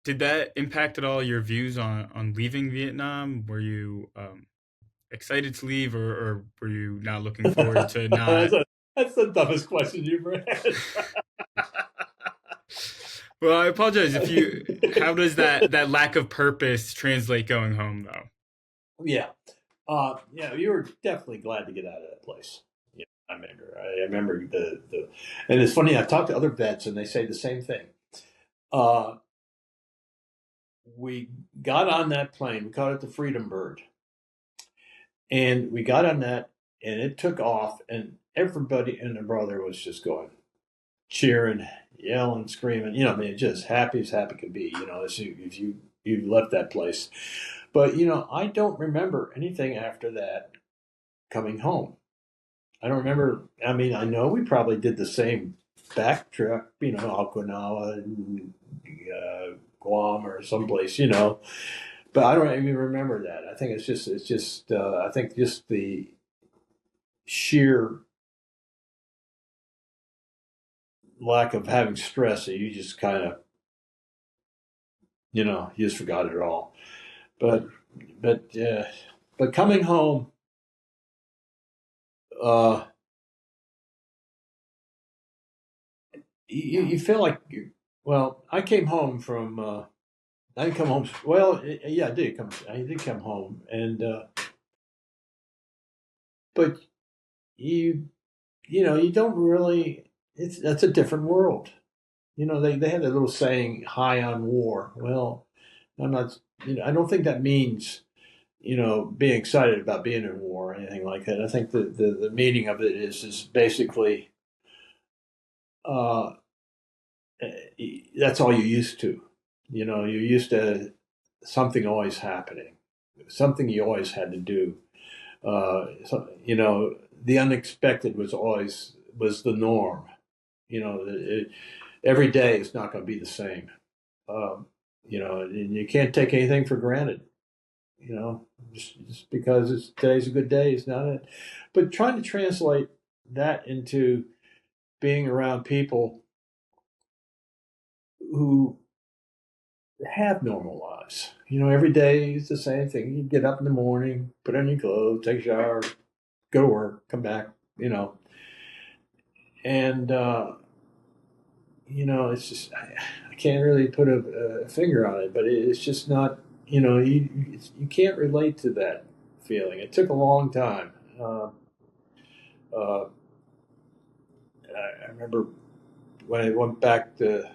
Did that impact at all your views on leaving Vietnam? Were you excited to leave, or were you not looking forward to that's, not? that's the dumbest question you've ever had. Well, I apologize if you. How does that lack of purpose translate going home, though? Yeah. Yeah, you were definitely glad to get out of that place. Yeah, I remember. I remember and it's funny. I've talked to other vets, and they say the same thing. Uh, we got on that plane. We called it the Freedom Bird, and we got on that, and it took off, and everybody and their brother was just going cheering, yelling, screaming. I mean, just happy as happy could be. If you left that place, but I don't remember anything after that coming home. I don't remember. I mean, I know we probably did the same back trip, Okinawa and Guam or someplace, but I don't even remember that. I think I think just the sheer lack of having stress that you just kind of, you just forgot it all. But, but, uh, but coming home, uh, you feel like, well, I came home from, I didn't come home. Well, yeah, I did come. I did come home, and but you don't really. That's a different world. They have that little saying, "High on war." Well, I'm not. I don't think that means being excited about being in war or anything like that. I think the meaning of it is basically uh, that's all you're used to. You're used to something always happening, something you always had to do. The unexpected was the norm. Every day is not going to be the same. And you can't take anything for granted. You know, just because today's a good day is not it. But trying to translate that into being around people who have normal lives. Every day is the same thing. You get up in the morning, put on your clothes, take a shower, go to work, come back. And it's just I can't really put a finger on it, but it's just not. You can't relate to that feeling. It took a long time. Uh, I remember when I went back to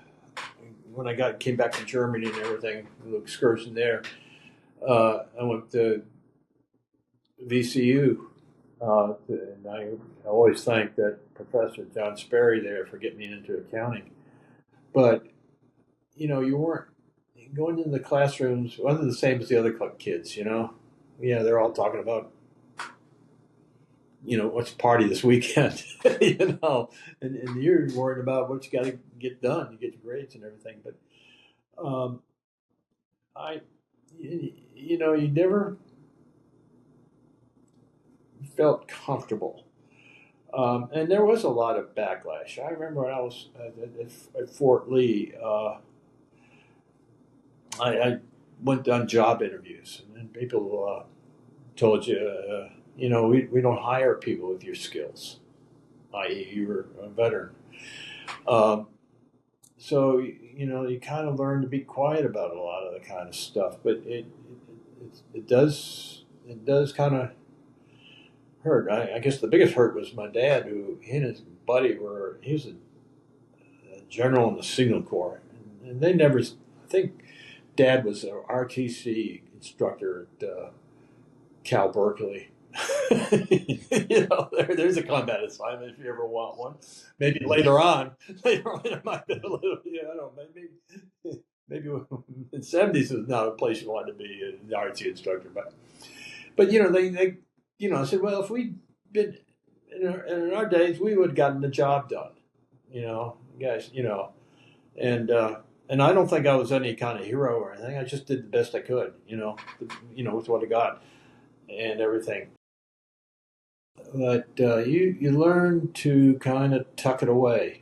when I came back to Germany and everything, the excursion there. I went to VCU, and I always thank that Professor John Sperry there for getting me into accounting. But you weren't going into the classrooms wasn't the same as the other kids. Yeah, they're all talking about what's party this weekend, and you're worried about what you got to get done, you get your grades and everything. But um, I, you never felt comfortable. And there was a lot of backlash. I remember when I was at Fort Lee, I went on job interviews, and people told you, we don't hire people with your skills, i.e., you were a veteran. Um, so you kind of learn to be quiet about a lot of the kind of stuff, but it does kind of hurt. I guess the biggest hurt was my dad, who he and his buddy he was a general in the Signal Corps, and they never. I think Dad was an RTC instructor at Cal Berkeley. There's a combat assignment if you ever want one. Maybe later on, later on it might be a little. I don't know. Maybe in the '70s was not a place you wanted to be an RT instructor, but they I said, well, if we'd been in our days, we would have gotten the job done. Guys, and I don't think I was any kind of hero or anything. I just did the best I could, with what I got and everything. But you learn to kind of tuck it away.